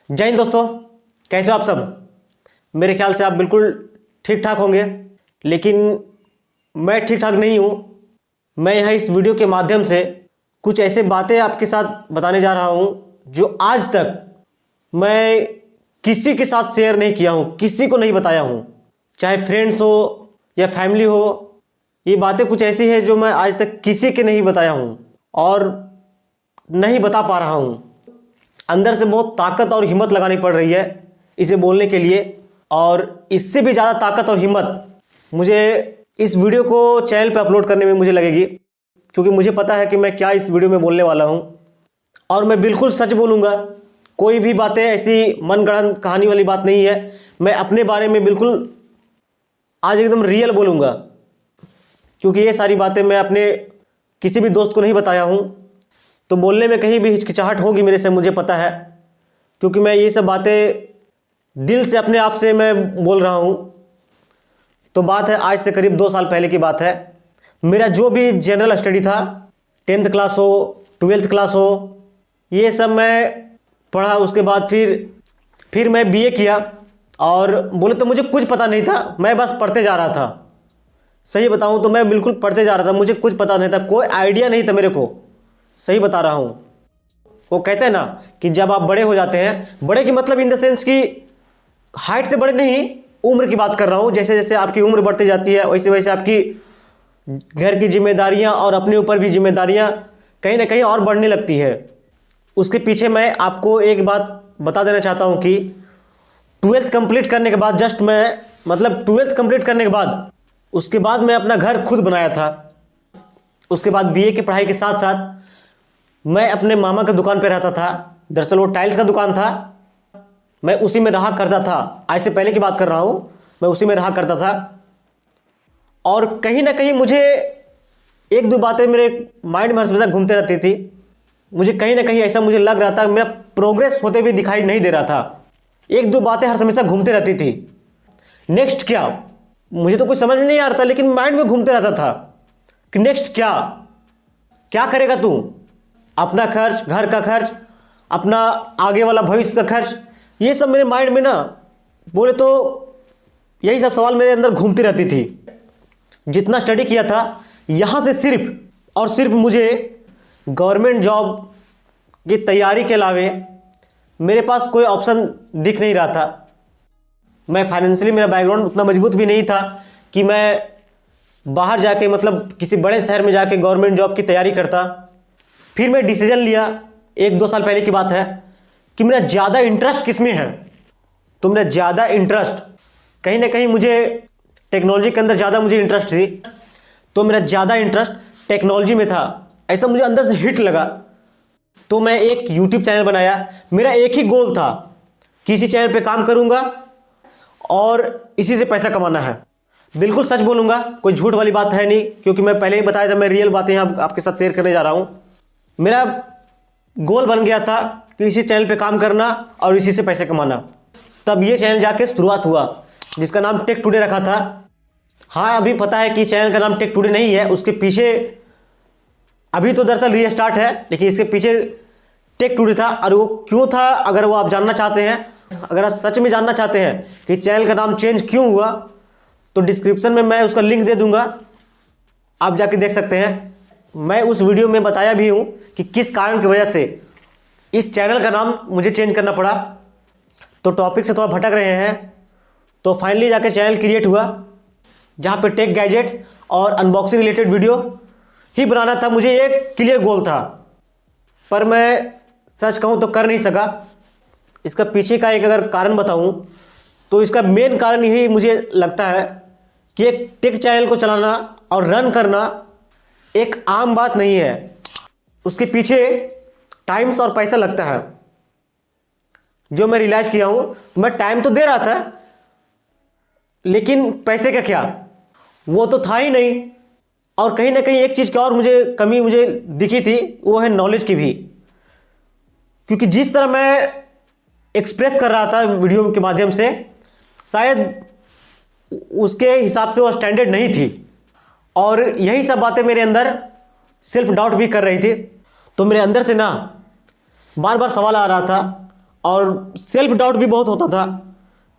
जय हिंद दोस्तों, कैसे हो आप सब। मेरे ख्याल से आप बिल्कुल ठीक ठाक होंगे, लेकिन मैं ठीक ठाक नहीं हूँ। मैं यहाँ इस वीडियो के माध्यम से कुछ ऐसे बातें आपके साथ बताने जा रहा हूँ जो आज तक मैं किसी के साथ शेयर नहीं किया हूँ, किसी को नहीं बताया हूँ, चाहे फ्रेंड्स हो या फैमिली हो। ये बातें कुछ ऐसी है जो मैं आज तक किसी के नहीं बताया हूँ और नहीं बता पा रहा हूँ। अंदर से बहुत ताकत और हिम्मत लगानी पड़ रही है इसे बोलने के लिए, और इससे भी ज़्यादा ताकत और हिम्मत मुझे इस वीडियो को चैनल पे अपलोड करने में मुझे लगेगी, क्योंकि मुझे पता है कि मैं क्या इस वीडियो में बोलने वाला हूँ। और मैं बिल्कुल सच बोलूँगा, कोई भी बातें ऐसी मनगढ़ंत कहानी वाली बात नहीं है। मैं अपने बारे में बिल्कुल आज एकदम रियल बोलूँगा, क्योंकि ये सारी बातें मैं अपने किसी भी दोस्त को नहीं बताया हूँ। तो बोलने में कहीं भी हिचकिचाहट होगी मेरे से, मुझे पता है, क्योंकि मैं ये सब बातें दिल से अपने आप से मैं बोल रहा हूँ। तो बात है आज से करीब 2 साल पहले की बात है। मेरा जो भी जनरल स्टडी था, 10th क्लास हो, 12th क्लास हो, ये सब मैं पढ़ा। उसके बाद फिर मैं बीए किया, और बोले तो मुझे कुछ पता नहीं था, मैं बस पढ़ते जा रहा था। सही बताऊँ तो मैं बिल्कुल पढ़ते जा रहा था, मुझे कुछ पता नहीं था, कोई आइडिया नहीं था मेरे को। सही बता रहा हूँ। वो कहते हैं ना कि जब आप बड़े हो जाते हैं, बड़े की मतलब इन द सेंस कि हाइट से बड़े नहीं, उम्र की बात कर रहा हूँ। जैसे जैसे आपकी उम्र बढ़ती जाती है, वैसे वैसे आपकी घर की जिम्मेदारियाँ और अपने ऊपर भी जिम्मेदारियाँ कहीं ना कहीं और बढ़ने लगती है। उसके पीछे मैं आपको एक बात बता देना चाहता हूँ कि 12th कंप्लीट करने के बाद, जस्ट मैं मतलब 12th कंप्लीट करने के बाद, उसके बाद मैं अपना घर खुद बनाया था। उसके बाद बीए की पढ़ाई के साथ साथ मैं अपने मामा के दुकान पे रहता था। दरअसल वो टाइल्स का दुकान था, मैं उसी में रहा करता था। आज से पहले की बात कर रहा हूँ, मैं उसी में रहा करता था। और कहीं ना कहीं मुझे 1-2 बातें मेरे माइंड में हमेशा घूमते रहती थी। मुझे कहीं ना कहीं ऐसा मुझे लग रहा था, मेरा प्रोग्रेस होते हुए दिखाई नहीं दे रहा था। 1-2 बातें हर हमेशा घूमते रहती थी। नेक्स्ट क्या, मुझे तो कुछ समझ में नहीं आ रहा था, लेकिन माइंड में घूमते रहता था कि नेक्स्ट क्या, क्या करेगा तू, अपना खर्च, घर का खर्च, अपना आगे वाला भविष्य का खर्च। ये सब मेरे माइंड में ना, बोले तो यही सब सवाल मेरे अंदर घूमती रहती थी। जितना स्टडी किया था, यहाँ से सिर्फ और सिर्फ मुझे गवर्नमेंट जॉब की तैयारी के अलावे मेरे पास कोई ऑप्शन दिख नहीं रहा था। मैं फाइनेंशियली, मेरा बैकग्राउंड उतना मजबूत भी नहीं था कि मैं बाहर जाके, मतलब किसी बड़े शहर में जाके गवर्नमेंट जॉब की तैयारी करता। फिर मैं डिसीजन लिया, 1-2 साल पहले की बात है, कि मेरा ज़्यादा इंटरेस्ट किस में है। तो मेरा ज़्यादा इंटरेस्ट कहीं ना कहीं, मुझे टेक्नोलॉजी के अंदर ज़्यादा मुझे इंटरेस्ट थी। तो मेरा ज़्यादा इंटरेस्ट टेक्नोलॉजी में था, ऐसा मुझे अंदर से हिट लगा। तो मैं एक यूट्यूब चैनल बनाया। मेरा एक ही गोल था कि इसी चैनल पे काम करूँगा और इसी से पैसा कमाना है। बिल्कुल सच बोलूँगा, कोई झूठ वाली बात है नहीं, क्योंकि मैं पहले ही बताया था, मैं रियल बातें यहाँ आपके साथ शेयर करने जा रहा हूँ। मेरा गोल बन गया था कि इसी चैनल पे काम करना और इसी से पैसे कमाना। तब ये चैनल जाके शुरुआत हुआ, जिसका नाम टेक टुडे रखा था। हाँ, अभी पता है कि चैनल का नाम टेक टुडे नहीं है, उसके पीछे अभी तो दरअसल रीस्टार्ट है, लेकिन इसके पीछे टेक टुडे था। और वो क्यों था, अगर वो आप जानना चाहते हैं, अगर आप सच में जानना चाहते हैं कि चैनल का नाम चेंज क्यों हुआ, तो डिस्क्रिप्शन में मैं उसका लिंक दे दूंगा, आप जाके देख सकते हैं। मैं उस वीडियो में बताया भी हूँ कि किस कारण की वजह से इस चैनल का नाम मुझे चेंज करना पड़ा। तो टॉपिक से थोड़ा भटक रहे हैं। तो फाइनली जाके चैनल क्रिएट हुआ, जहाँ पे टेक गैजेट्स और अनबॉक्सिंग रिलेटेड वीडियो ही बनाना था। मुझे एक क्लियर गोल था, पर मैं सच कहूँ तो कर नहीं सका। इसका पीछे का एक अगर कारण बताऊँ, तो इसका मेन कारण यही मुझे लगता है कि एक टेक चैनल को चलाना और रन करना एक आम बात नहीं है। उसके पीछे टाइम्स और पैसा लगता है। जो मैं रियलाइज किया हूँ, मैं टाइम तो दे रहा था, लेकिन पैसे का क्या, वो तो था ही नहीं। और कहीं ना कहीं एक चीज़ की और मुझे कमी मुझे दिखी थी, वो है नॉलेज की भी। क्योंकि जिस तरह मैं एक्सप्रेस कर रहा था वीडियो के माध्यम से, शायद उसके हिसाब से वो स्टैंडर्ड नहीं थी। और यही सब बातें मेरे अंदर सेल्फ डाउट भी कर रही थी। तो मेरे अंदर से ना बार बार सवाल आ रहा था, और सेल्फ डाउट भी बहुत होता था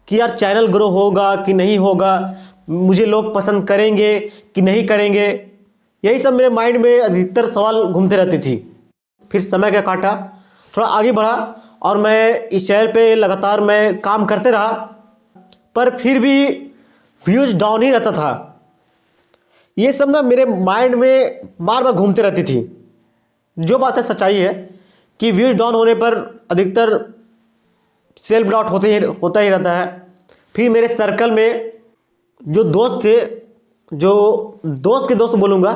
कि यार चैनल ग्रो होगा कि नहीं होगा, मुझे लोग पसंद करेंगे कि नहीं करेंगे। यही सब मेरे माइंड में अधिकतर सवाल घूमते रहती थी। फिर समय का काटा, थोड़ा आगे बढ़ा और मैं इस चैनल पे लगातार मैं काम करते रहा, पर फिर भी व्यूज़ डाउन ही रहता था। ये सब ना मेरे माइंड में बार बार घूमते रहती थी। जो बात है सच्चाई है कि व्यूज़ डाउन होने पर अधिकतर सेल्फ डाउट होता ही रहता है। फिर मेरे सर्कल में जो दोस्त थे, जो दोस्त के दोस्त बोलूँगा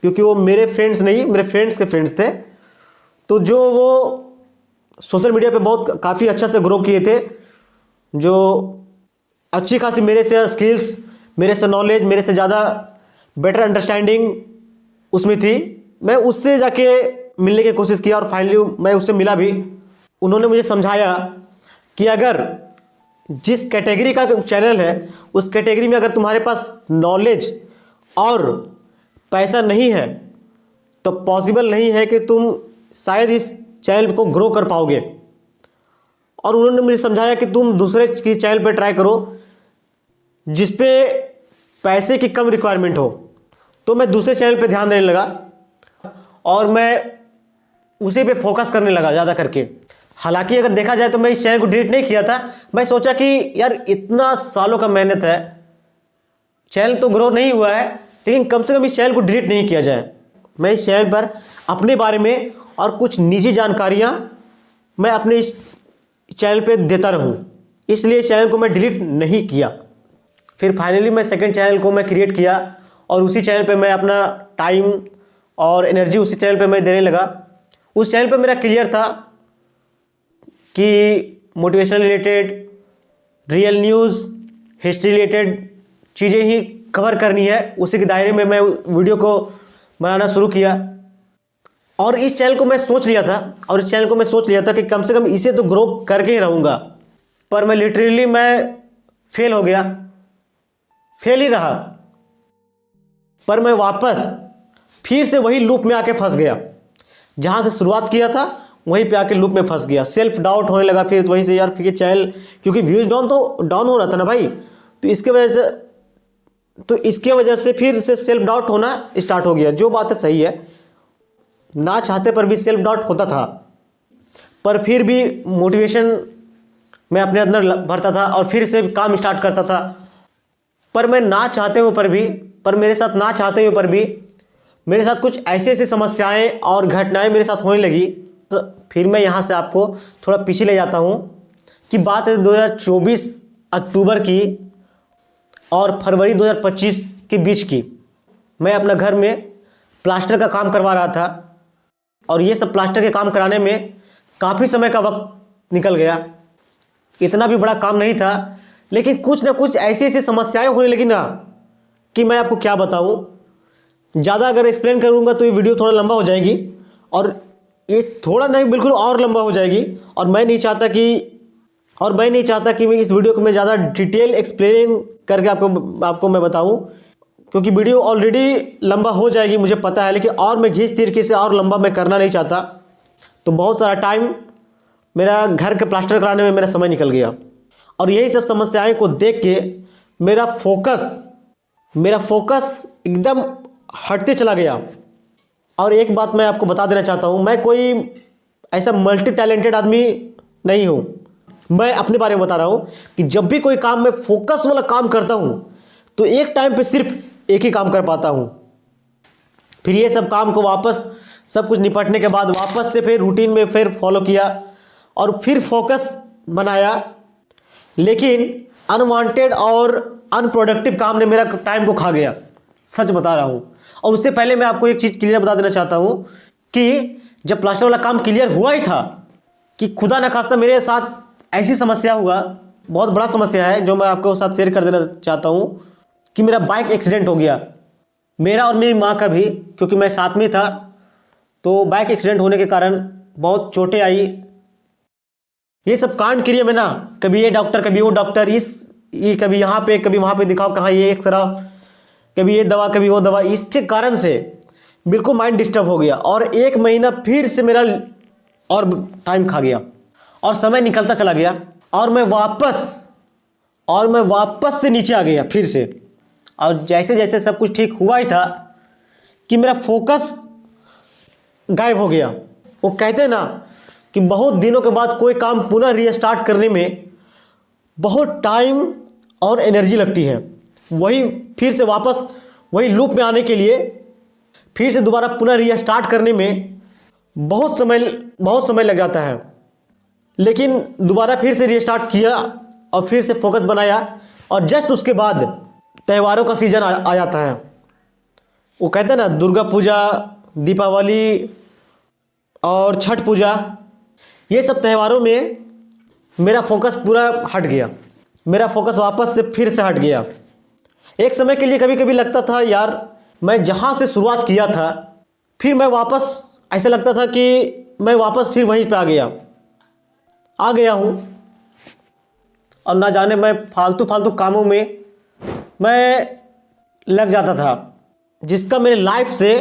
क्योंकि वो मेरे फ्रेंड्स नहीं, मेरे फ्रेंड्स के फ्रेंड्स थे, तो जो वो सोशल मीडिया पे बहुत काफ़ी अच्छा से ग्रो किए थे, जो अच्छी खासी मेरे से स्किल्स, मेरे से नॉलेज, मेरे से ज़्यादा बेटर अंडरस्टैंडिंग उसमें थी, मैं उससे जाके मिलने की कोशिश किया और फाइनली मैं उससे मिला भी। उन्होंने मुझे समझाया कि अगर जिस कैटेगरी का चैनल है उस कैटेगरी में अगर तुम्हारे पास नॉलेज और पैसा नहीं है तो पॉसिबल नहीं है कि तुम शायद इस चैनल को ग्रो कर पाओगे। और उन्होंने मुझे समझाया कि तुम दूसरे की चैनल पे ट्राई करो जिस पे पैसे की कम रिक्वायरमेंट हो। तो मैं दूसरे चैनल पे ध्यान देने लगा और मैं उसी पे फोकस करने लगा ज़्यादा करके। हालांकि अगर देखा जाए तो मैं इस चैनल को डिलीट नहीं किया था। मैं सोचा कि यार इतना सालों का मेहनत है, चैनल तो ग्रो नहीं हुआ है, लेकिन कम से कम इस चैनल को डिलीट नहीं किया जाए। मैं इस चैनल पर अपने बारे में और कुछ निजी जानकारियाँ मैं अपने इस चैनल पे देता रहूँ, इसलिए इस चैनल को मैं डिलीट नहीं किया। फिर फाइनली मैं सेकंड चैनल को मैं क्रिएट किया और उसी चैनल पे मैं अपना टाइम और एनर्जी उसी चैनल पे मैं देने लगा। उस चैनल पे मेरा क्लियर था कि motivation related, real news, history related चीज़ें ही कवर करनी है। उसी के दायरे में मैं वीडियो को बनाना शुरू किया और इस चैनल को मैं सोच लिया था कि कम से कम इसे तो ग्रो करके ही रहूँगा। पर मैं लिटरली मैं फेल हो गया, फेल ही रहा। पर मैं वापस फिर से वही लूप में आके फंस गया, जहाँ से शुरुआत किया था वहीं पे आके लूप में फंस गया। सेल्फ डाउट होने लगा फिर वहीं से, यार फिर चैनल क्योंकि व्यूज़ डाउन हो रहा था ना भाई, तो इसके वजह से फिर से सेल्फ डाउट होना स्टार्ट हो गया। जो बात है सही है, ना चाहते पर भी सेल्फ डाउट होता था, पर फिर भी मोटिवेशन मैं अपने अंदर भरता था और फिर से काम स्टार्ट करता था। पर मैं ना चाहते हुए पर भी, मेरे साथ कुछ ऐसी समस्याएं और घटनाएं मेरे साथ होने लगी। तो फिर मैं यहाँ से आपको थोड़ा पीछे ले जाता हूँ कि बात है 2024 अक्टूबर की और फरवरी 2025 के बीच की। मैं अपना घर में प्लास्टर का काम करवा रहा था और ये सब प्लास्टर के काम कराने में काफ़ी समय का वक्त निकल गया। इतना भी बड़ा काम नहीं था, लेकिन कुछ ना कुछ ऐसी समस्याएं होने लगी ना कि मैं आपको क्या बताऊं। ज़्यादा अगर एक्सप्लेन करूंगा तो ये वीडियो थोड़ा लंबा हो जाएगी और ये थोड़ा नहीं बिल्कुल और लंबा हो जाएगी। और मैं नहीं चाहता कि मैं इस वीडियो को मैं ज़्यादा डिटेल एक्सप्लेन करके आपको मैं बताऊं, क्योंकि वीडियो ऑलरेडी लंबा हो जाएगी मुझे पता है, लेकिन और मैं घिस तीर के से और लंबा मैं करना नहीं चाहता। तो बहुत सारा टाइम मेरा घर के प्लास्टर कराने में मेरा समय निकल गया और यही सब समस्याएं को देख के मेरा फोकस एकदम हटते चला गया। और एक बात मैं आपको बता देना चाहता हूँ, मैं कोई ऐसा मल्टी टैलेंटेड आदमी नहीं हूँ। मैं अपने बारे में बता रहा हूँ कि जब भी कोई काम मैं फोकस वाला काम करता हूँ तो एक टाइम पे सिर्फ एक ही काम कर पाता हूँ। फिर ये सब काम को वापस सब कुछ निपटने के बाद वापस से फिर रूटीन में फिर फॉलो किया और फिर फोकस बनाया, लेकिन अनवांटेड और अनप्रोडक्टिव काम ने मेरा टाइम को खा गया, सच बता रहा हूँ। और उससे पहले मैं आपको एक चीज़ क्लियर बता देना चाहता हूँ कि जब प्लास्टर वाला काम क्लियर हुआ ही था कि खुदा न खास्ता मेरे साथ ऐसी समस्या हुआ, बहुत बड़ा समस्या है जो मैं आपको साथ शेयर कर देना चाहता हूँ कि मेरा बाइक एक्सीडेंट हो गया, मेरा और मेरी माँ का भी, क्योंकि मैं साथ में था। तो बाइक एक्सीडेंट होने के कारण बहुत चोटें आई। ये सब कांड क्रिया में ना, कभी ये डॉक्टर कभी वो डॉक्टर, ये कभी यहाँ पे कभी वहाँ पे दिखाओ, कहाँ ये एक्सरा, कभी ये दवा कभी वो दवा, इसके कारण से बिल्कुल माइंड डिस्टर्ब हो गया और एक महीना फिर से मेरा और टाइम खा गया। और समय निकलता चला गया और मैं वापस से नीचे आ गया फिर से। और जैसे जैसे सब कुछ ठीक हुआ ही था कि मेरा फोकस गायब हो गया। वो कहते हैं ना कि बहुत दिनों के बाद कोई काम पुनः रीस्टार्ट करने में बहुत टाइम और एनर्जी लगती है। वही फिर से वापस वही लूप में आने के लिए फिर से दोबारा पुनः रीस्टार्ट करने में बहुत समय लग जाता है। लेकिन दोबारा फिर से रीस्टार्ट किया और फिर से फोकस बनाया और जस्ट उसके बाद त्योहारों का सीज़न आ जाता है। वो कहते हैं ना, दुर्गा पूजा, दीपावली और छठ पूजा, ये सब त्योहारों में मेरा फोकस पूरा हट गया। मेरा फोकस वापस से फिर से हट गया। एक समय के लिए कभी कभी लगता था यार, मैं जहाँ से शुरुआत किया था फिर मैं वापस, ऐसा लगता था कि मैं वापस फिर वहीं पे आ गया हूँ। और ना जाने मैं फालतू कामों में मैं लग जाता था जिसका मेरे लाइफ से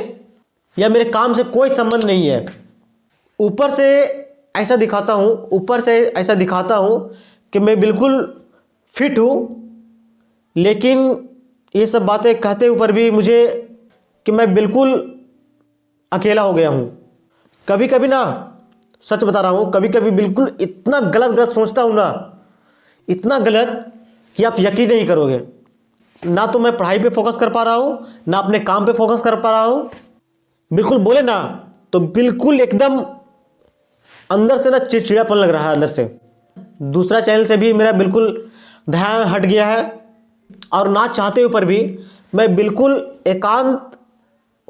या मेरे काम से कोई संबंध नहीं है। ऊपर से ऐसा दिखाता हूँ कि मैं बिल्कुल फिट हूँ, लेकिन ये सब बातें कहते ऊपर भी मुझे कि मैं बिल्कुल अकेला हो गया हूँ। कभी कभी ना, सच बता रहा हूँ, कभी कभी बिल्कुल इतना गलत सोचता हूँ ना, इतना गलत कि आप यकीन नहीं करोगे। ना तो मैं पढ़ाई पे फोकस कर पा रहा हूँ, ना अपने काम पे फोकस कर पा रहा हूँ। बिल्कुल बोले ना तो बिल्कुल एकदम अंदर से ना चिड़चिड़ापन लग रहा है अंदर से। दूसरा चैनल से भी मेरा बिल्कुल ध्यान हट गया है और ना चाहते ऊपर भी मैं बिल्कुल एकांत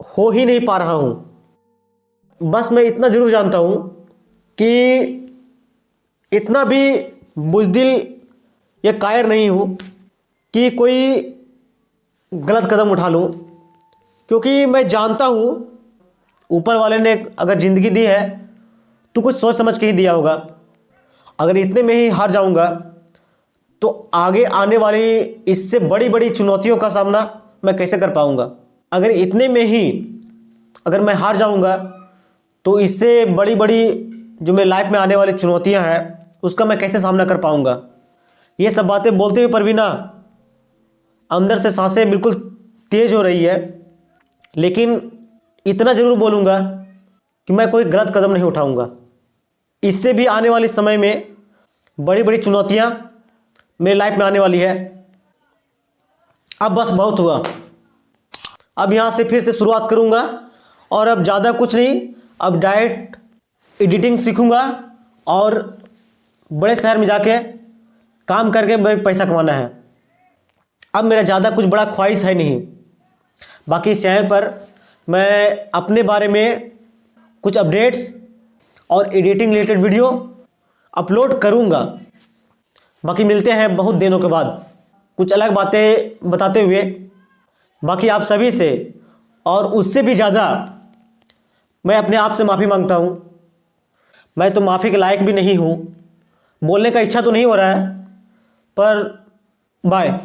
हो ही नहीं पा रहा हूँ। बस मैं इतना जरूर जानता हूँ कि इतना भी बुज़दिल या कायर नहीं हूँ कि कोई गलत कदम उठा लूँ, क्योंकि मैं जानता हूँ ऊपर वाले ने अगर ज़िंदगी दी है तो कुछ सोच समझ के ही दिया होगा। अगर इतने में ही हार जाऊँगा तो आगे आने वाली इससे बड़ी बड़ी चुनौतियों का सामना मैं कैसे कर पाऊँगा। अगर इतने में ही अगर मैं हार जाऊँगा तो इससे बड़ी बड़ी जो मेरी लाइफ में आने वाली चुनौतियाँ हैं उसका मैं कैसे सामना कर पाऊँगा। ये सब बातें बोलते हुए पर भी ना अंदर से सांसें बिल्कुल तेज़ हो रही है। लेकिन इतना ज़रूर बोलूँगा कि मैं कोई गलत कदम नहीं उठाऊँगा। इससे भी आने वाले समय में बड़ी बड़ी चुनौतियाँ मेरी लाइफ में आने वाली है। अब बस बहुत हुआ, अब यहाँ से फिर से शुरुआत करूँगा और अब ज़्यादा कुछ नहीं, अब डायरेक्ट एडिटिंग सीखूँगा और बड़े शहर में जाके काम करके पैसा कमाना है। अब मेरा ज़्यादा कुछ बड़ा ख्वाहिश है नहीं। बाकी इस चैनल पर मैं अपने बारे में कुछ अपडेट्स और एडिटिंग रिलेटेड वीडियो अपलोड करूँगा। बाकी मिलते हैं बहुत दिनों के बाद कुछ अलग बातें बताते हुए। बाकी आप सभी से और उससे भी ज़्यादा मैं अपने आप से माफ़ी मांगता हूँ। मैं तो माफ़ी के लायक भी नहीं हूँ, बोलने का इच्छा तो नहीं हो रहा है, पर बाय।